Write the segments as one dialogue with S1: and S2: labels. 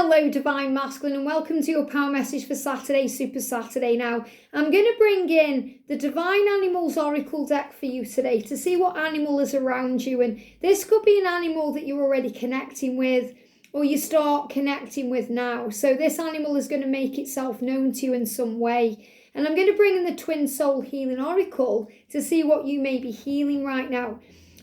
S1: Hello, Divine Masculine, and welcome to your power message for Saturday, Super Saturday. Now, I'm going to bring in the Divine Animals Oracle deck for you today to see what animal is around you. And this could be an animal that you're already connecting with or you start connecting with now. So this animal is going to make itself known to you in some way. And I'm going to bring in the Twin Soul Healing Oracle to see what you may be healing right now.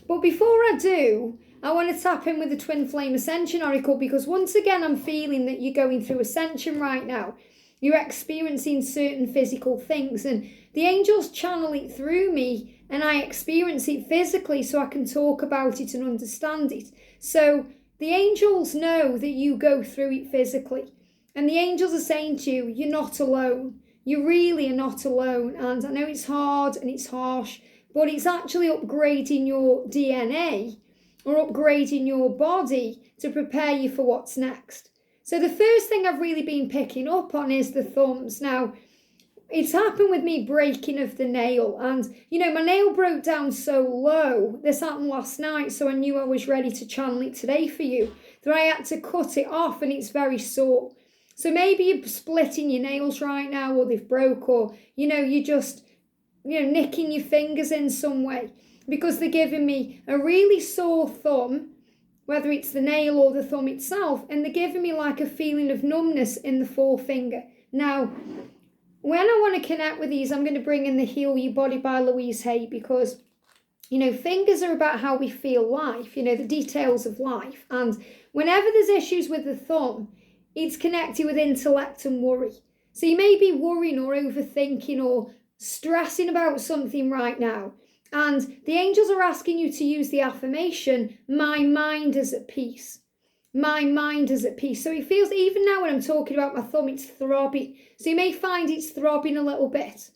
S1: But before I do, I want to tap in with the Twin Flame Ascension Oracle, because once again I'm feeling that you're going through ascension right now. You're experiencing certain physical things and the angels channel it through me and I experience it physically so I can talk about it and understand it. So the angels know that you go through it physically, and the angels are saying to you, you're not alone. You really are not alone. And I know it's hard and it's harsh, but it's actually upgrading your DNA or upgrading your body to prepare you for what's next. So the first thing I've really been picking up on is the thumbs. Now, it's happened with me breaking of the nail, and my nail broke down so low. This happened last night, so I knew I was ready to channel it today for you, that I had to cut it off and it's very sore. So maybe you're splitting your nails right now, or they've broke, or you're just nicking your fingers in some way, because they're giving me a really sore thumb, whether it's the nail or the thumb itself, and they're giving me like a feeling of numbness in the forefinger. Now, when I want to connect with these, I'm going to bring in the Heal Your Body by Louise Hay, because, fingers are about how we feel life, the details of life. And whenever there's issues with the thumb, it's connected with intellect and worry. So you may be worrying or overthinking or stressing about something right now. And the angels are asking you to use the affirmation, my mind is at peace. My mind is at peace. So it feels, even now when I'm talking about my thumb, it's throbbing. So you may find it's throbbing a little bit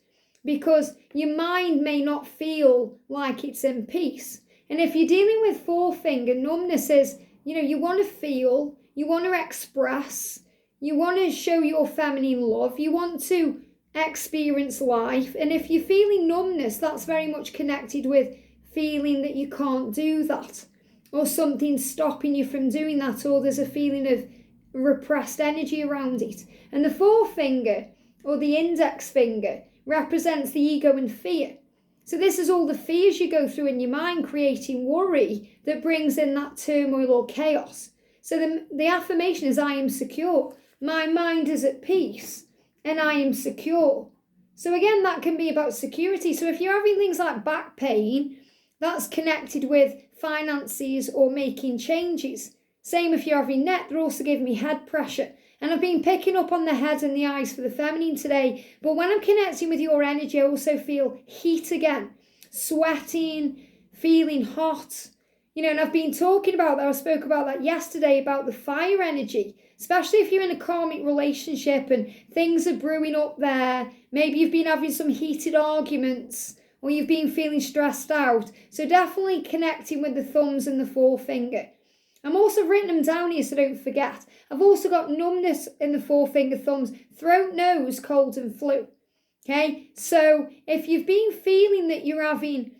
S1: because your mind may not feel like it's in peace. And if you're dealing with forefinger, numbness is, you want to feel, you want to express, you want to show your feminine love, you want to experience life. And if you're feeling numbness, that's very much connected with feeling that you can't do that, or something's stopping you from doing that, or there's a feeling of repressed energy around it. And the forefinger or the index finger represents the ego and fear. So this is all the fears you go through in your mind, creating worry that brings in that turmoil or chaos. So the affirmation is, I am secure. My mind is at peace. And I am secure. So again, that can be about security. So if you're having things like back pain, that's connected with finances or making changes. Same if you're having neck, they're also giving me head pressure. And I've been picking up on the head and the eyes for the feminine today. But when I'm connecting with your energy, I also feel heat again. Sweating, feeling hot. And I've been talking about that. I spoke about that yesterday, about the fire energy. Especially if you're in a karmic relationship and things are brewing up there. Maybe you've been having some heated arguments or you've been feeling stressed out. So definitely connecting with the thumbs and the forefinger. I'm also written them down here so don't forget. I've also got numbness in the forefinger, thumbs, throat, nose, cold and flu. Okay, so if you've been feeling that you're having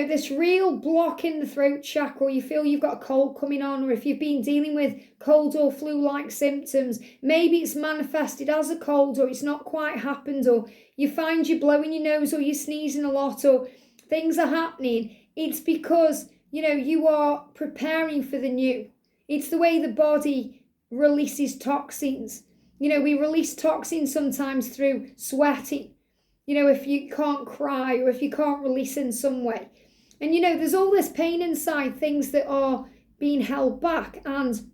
S1: this real block in the throat chakra, or you feel you've got a cold coming on, or if you've been dealing with cold or flu-like symptoms, maybe it's manifested as a cold or it's not quite happened, or you find you're blowing your nose or you're sneezing a lot or things are happening, it's because, you are preparing for the new. It's the way the body releases toxins. We release toxins sometimes through sweating. If you can't cry or if you can't release in some way. And, there's all this pain inside, things that are being held back. And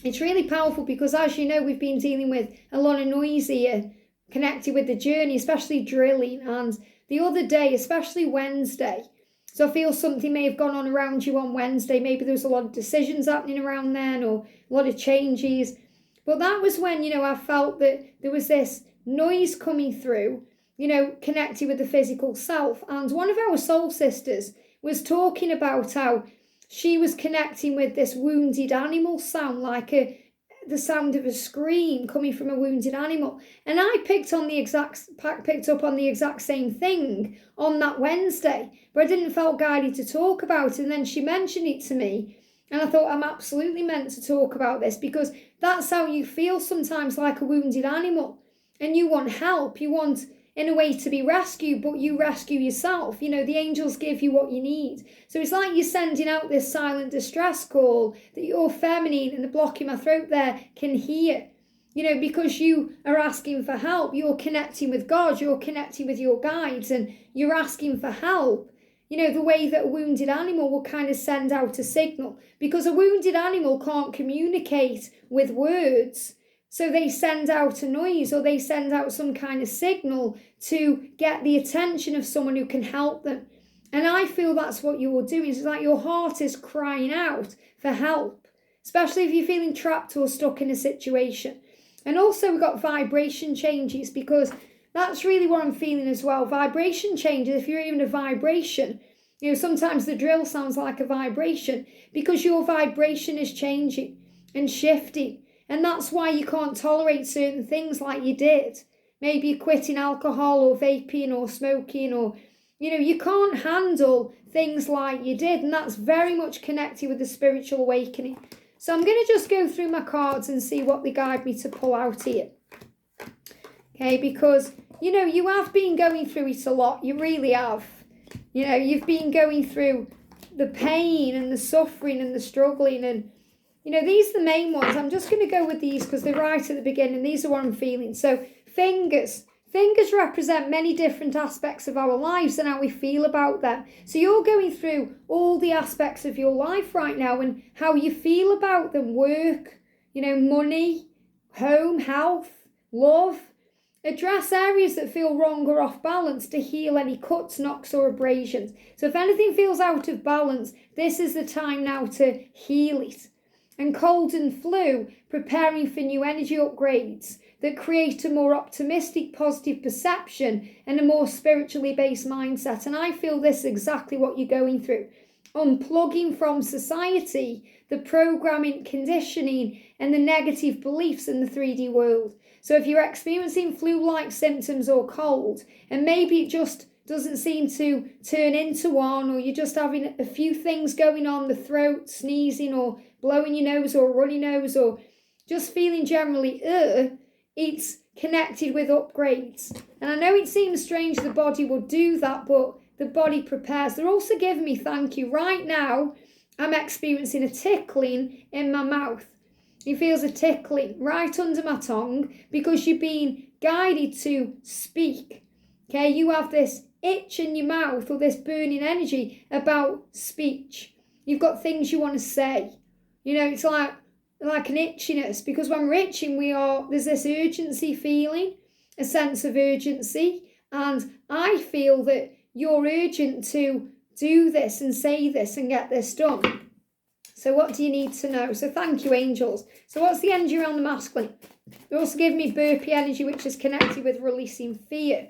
S1: it's really powerful because, as you know, we've been dealing with a lot of noise here connected with the journey, especially drilling. And the other day, especially Wednesday, so I feel something may have gone on around you on Wednesday. Maybe there was a lot of decisions happening around then or a lot of changes. But that was when, I felt that there was this noise coming through, connected with the physical self. And one of our soul sisters was talking about how she was connecting with this wounded animal sound, like the sound of a scream coming from a wounded animal. And I picked up on the exact same thing on that Wednesday, but I didn't feel guided to talk about it. And then she mentioned it to me, and I thought I'm absolutely meant to talk about this, because That's how you feel sometimes, like a wounded animal. And you want help. You want, in a way, to be rescued, but you rescue yourself. You know, the angels give you what you need. So it's like you're sending out this silent distress call that your feminine and the block in my throat there can hear. You know, because you are asking for help. You're connecting with God. You're connecting with your guides, and you're asking for help. You know, the way that a wounded animal will kind of send out a signal, because a wounded animal can't communicate with words. So they send out a noise, or they send out some kind of signal to get the attention of someone who can help them. And I feel that's what you're doing. It's like your heart is crying out for help, especially if you're feeling trapped or stuck in a situation. And also we've got vibration changes, because that's really what I'm feeling as well. Vibration changes, if you're in a vibration, you know, sometimes the drill sounds like a vibration because your vibration is changing and shifting. And that's why you can't tolerate certain things like you did. Maybe quitting alcohol or vaping or smoking, or, you know, you can't handle things like you did. And that's very much connected with the spiritual awakening. So I'm going to just go through my cards and see what they guide me to pull out here. Okay, because, you know, you have been going through it a lot. You really have. You know, you've been going through the pain and the suffering and the struggling. And, you know, these are the main ones. I'm just going to go with these because they're right at the beginning. These are what I'm feeling. So fingers. Fingers represent many different aspects of our lives and how we feel about them. So you're going through all the aspects of your life right now and how you feel about them. Work, you know, money, home, health, love. Address areas that feel wrong or off balance to heal any cuts, knocks or abrasions. So if anything feels out of balance, this is the time now to heal it. And cold and flu, preparing for new energy upgrades that create a more optimistic, positive perception and a more spiritually based mindset. And I feel this is exactly what you're going through. Unplugging from society, the programming, conditioning, and the negative beliefs in the 3D world. So if you're experiencing flu-like symptoms or cold, and maybe it just doesn't seem to turn into one, or you're just having a few things going on, the throat, sneezing, or blowing your nose, or runny nose, or just feeling generally, it's connected with upgrades. And I know it seems strange the body would do that, but the body prepares. They're also giving me thank you. Right now, I'm experiencing a tickling in my mouth. It feels a tickling right under my tongue because you're being guided to speak. Okay, you have this itch in your mouth or this burning energy about speech. You've got things you want to say. You know, it's like an itchiness, because when we're itching, there's this urgency feeling, a sense of urgency. And I feel that you're urgent to do this and say this and get this done. So what do you need to know? So thank you, angels. So what's the energy around the masculine? They also give me burpee energy, which is connected with releasing fear.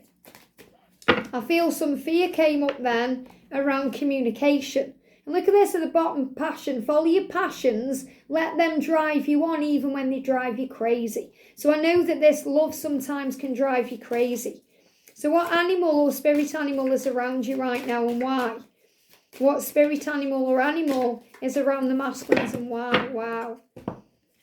S1: I feel some fear came up then around communication. And look at this at the bottom, passion. Follow your passions. Let them drive you on even when they drive you crazy. So I know that this love sometimes can drive you crazy. So what animal or spirit animal is around you right now and why? What spirit animal or animal is around the masculines and why? Wow.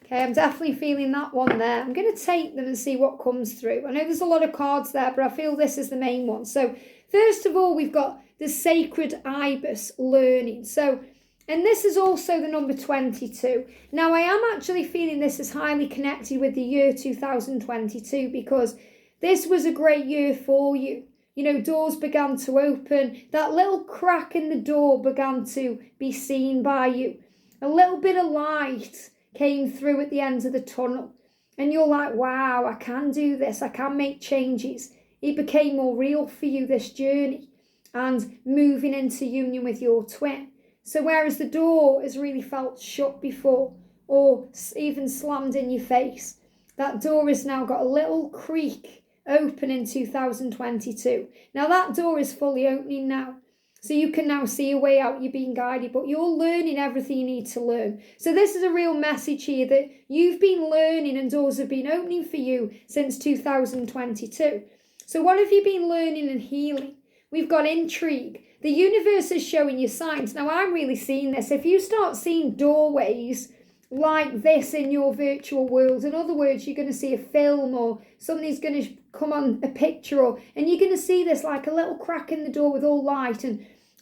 S1: Okay, I'm definitely feeling that one there. I'm going to take them and see what comes through. I know there's a lot of cards there, but I feel this is the main one. So first of all, we've got the sacred ibis, learning. So, and this is also the number 22. Now, I am actually feeling this is highly connected with the year 2022 because this was a great year for you. You know, doors began to open. That little crack in the door began to be seen by you. A little bit of light came through at the end of the tunnel. And you're like, wow, I can do this. I can make changes. It became more real for you, this journey, and moving into union with your twin. So whereas the door has really felt shut before, or even slammed in your face, that door has now got a little creak open in 2022. Now that door is fully opening now. So you can now see a way out, you're being guided, but you're learning everything you need to learn. So this is a real message here that you've been learning and doors have been opening for you since 2022. So what have you been learning and healing? We've got intrigue. The universe is showing you signs. Now I'm really seeing this. If you start seeing doorways like this in your virtual world. In other words, you're going to see a film or something's going to come on a picture, and you're going to see this like a little crack in the door with all light,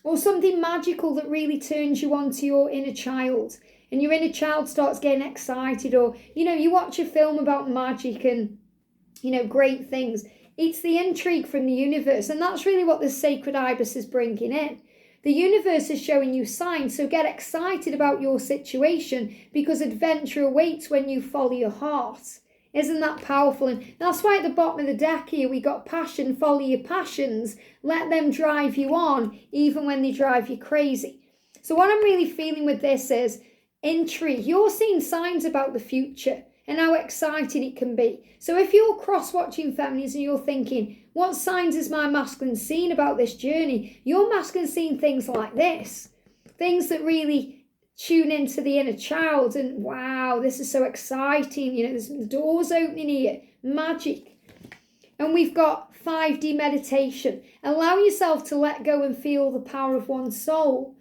S1: or something magical that really turns you on to your inner child. And your inner child starts getting excited, or, you watch a film about magic and, great things. It's the intrigue from the universe. And that's really what the sacred ibis is bringing in. The universe is showing you signs. So get excited about your situation, because adventure awaits when you follow your heart. Isn't that powerful? And that's why at the bottom of the deck here, we got passion, follow your passions. Let them drive you on, even when they drive you crazy. So what I'm really feeling with this is intrigue. You're seeing signs about the future and how exciting it can be. So if you're cross-watching feminines and you're thinking, what signs is my masculine seeing about this journey? Your masculine seeing things like this. Things that really tune into the inner child and, wow, this is so exciting. There's doors opening here. Magic. And we've got 5D meditation. Allow yourself to let go and feel the power of one's soul.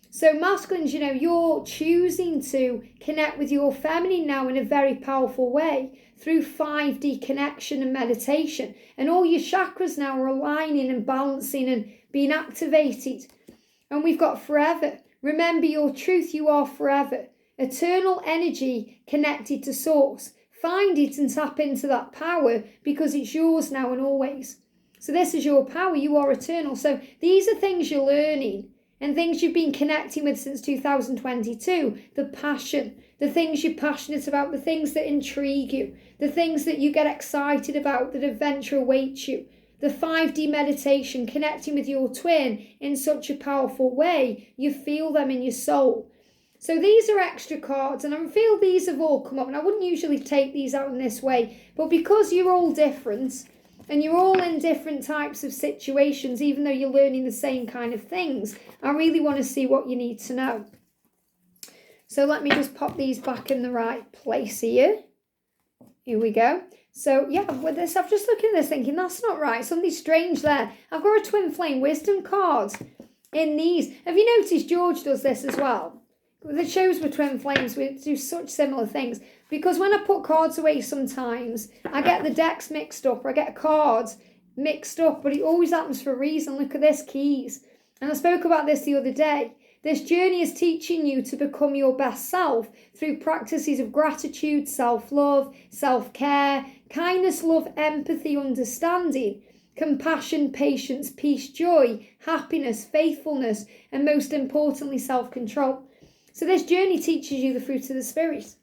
S1: So masculines, you're choosing to connect with your feminine now in a very powerful way through 5D connection and meditation. And all your chakras now are aligning and balancing and being activated. And we've got forever. Remember your truth, you are forever. Eternal energy connected to source. Find it and tap into that power, because it's yours now and always. So this is your power, you are eternal. So these are things you're learning. And things you've been connecting with since 2022, the passion, the things you're passionate about, the things that intrigue you, the things that you get excited about, that adventure awaits you, the 5D meditation, connecting with your twin in such a powerful way, you feel them in your soul. So these are extra cards, and I feel these have all come up, and I wouldn't usually take these out in this way, but because you're all different, and you're all in different types of situations, even though you're learning the same kind of things, I really want to see what you need to know. So let me just pop these back in the right place here. Here we go. So yeah, with this, I'm just looking at this thinking, that's not right. Something strange there. I've got a twin flame wisdom card in these. Have you noticed George does this as well? The shows with twin flames, we do such similar things. Because when I put cards away sometimes, I get the decks mixed up, or I get cards mixed up, but it always happens for a reason. Look at this, keys. And I spoke about this the other day. This journey is teaching you to become your best self through practices of gratitude, self-love, self-care, kindness, love, empathy, understanding, compassion, patience, peace, joy, happiness, faithfulness, and most importantly, self-control. So this journey teaches you the fruit of the spirit.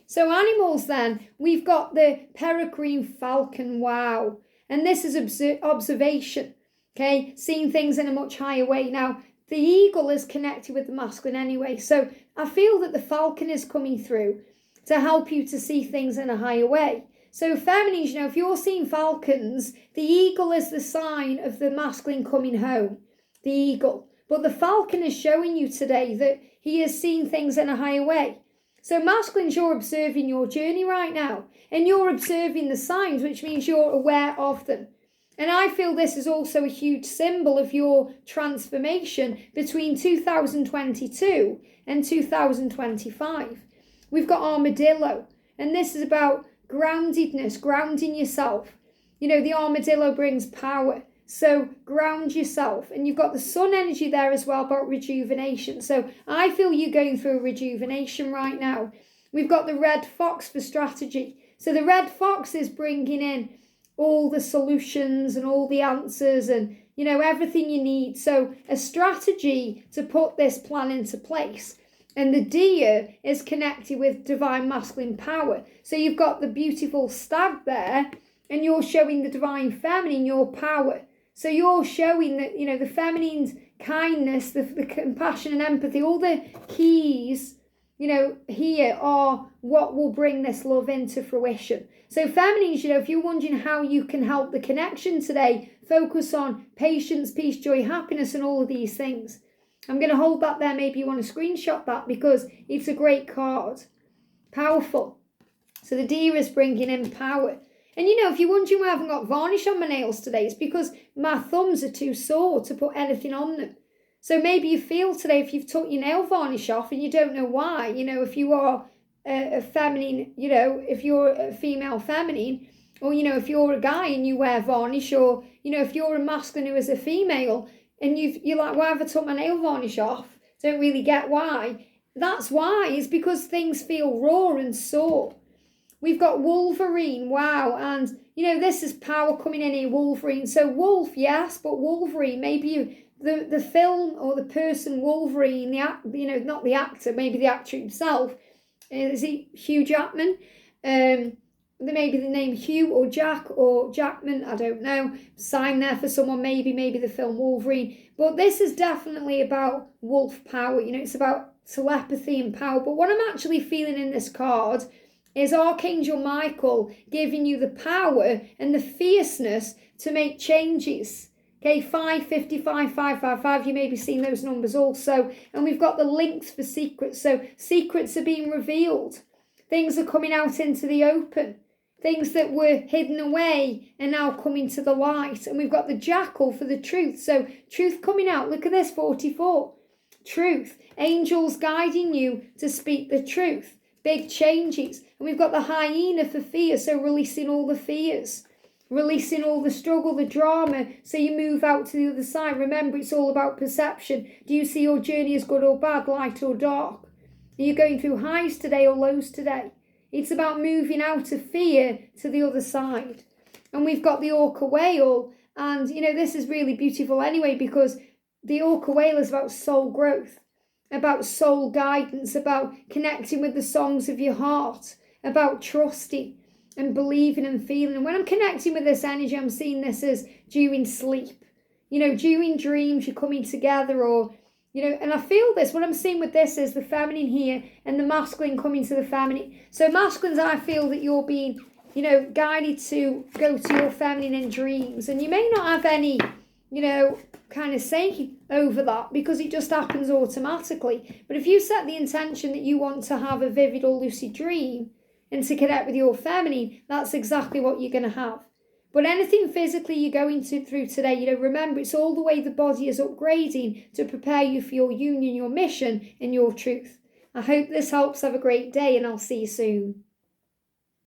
S1: So animals then, we've got the peregrine falcon, wow. And this is observation, okay? Seeing things in a much higher way. Now, the eagle is connected with the masculine anyway. So I feel that the falcon is coming through to help you to see things in a higher way. So feminines, if you're seeing falcons, the eagle is the sign of the masculine coming home, the eagle. But the falcon is showing you today that he is seeing things in a higher way. So masculines, you're observing your journey right now, and you're observing the signs, which means you're aware of them. And I feel this is also a huge symbol of your transformation between 2022 and 2025. We've got armadillo, and this is about groundedness, grounding yourself. The armadillo brings power. So ground yourself. And you've got the sun energy there as well about rejuvenation. So I feel you're going through a rejuvenation right now. We've got the red fox for strategy. So the red fox is bringing in all the solutions and all the answers and, everything you need. So a strategy to put this plan into place. And the deer is connected with divine masculine power. So you've got the beautiful stag there, and you're showing the divine feminine, your power. So you're showing that, the feminine's kindness, the compassion and empathy, all the keys, here are what will bring this love into fruition. So feminines, if you're wondering how you can help the connection today, focus on patience, peace, joy, happiness, and all of these things. I'm going to hold that there. Maybe you want to screenshot that because it's a great card. Powerful. So the deer is bringing in power. And if you're wondering why I haven't got varnish on my nails today, it's because my thumbs are too sore to put anything on them. So maybe you feel today if you've took your nail varnish off and you don't know why, if you are a feminine, you know, if you're a female feminine, or, you know, if you're a guy and you wear varnish, or, you know, if you're a masculine who is a female, and you're like, why have I took my nail varnish off? Don't really get why. That's why. It's because things feel raw and sore. We've got Wolverine, wow, and, you know, this is power coming in here, Wolverine. So Wolf, yes, but Wolverine, maybe the film or the person Wolverine, you know, not the actor, maybe the actor himself. Is he Hugh Jackman? Maybe the name Hugh or Jack or Jackman, I don't know. Sign there for someone, maybe the film Wolverine. But this is definitely about wolf power, you know, it's about telepathy and power. But what I'm actually feeling in this card is Archangel Michael giving you the power and the fierceness to make changes. Okay, 555, 555, you may be seeing those numbers also. And we've got the links for secrets. So secrets are being revealed. Things are coming out into the open. Things that were hidden away are now coming to the light. And we've got the jackal for the truth. So truth coming out. Look at this, 44. Truth. Angels guiding you to speak the truth. Big changes. And we've got the hyena for fear. So releasing all the fears. Releasing all the struggle, the drama, so you move out to the other side. Remember, it's all about perception. Do you see your journey as good or bad, light or dark? Are you going through highs today or lows today? It's about moving out of fear to the other side. And we've got the orca whale. And, you know, this is really beautiful anyway, because the orca whale is about soul growth, about soul guidance, about connecting with the songs of your heart, about trusting and believing and feeling. And when I'm connecting with this energy, I'm seeing this as during sleep. You know, during dreams, you're coming together, or, you know, and I feel this. What I'm seeing with this is the feminine here and the masculine coming to the feminine. So masculines, I feel that you're being, you know, guided to go to your feminine in dreams. And you may not have any, you know, kind of say over that, because it just happens automatically. But if you set the intention that you want to have a vivid or lucid dream, and to connect with your feminine, that's exactly what you're going to have. But anything physically you're going through today, you know, remember, it's all the way the body is upgrading to prepare you for your union, your mission, and your truth. I hope this helps. Have a great day, and I'll see you soon.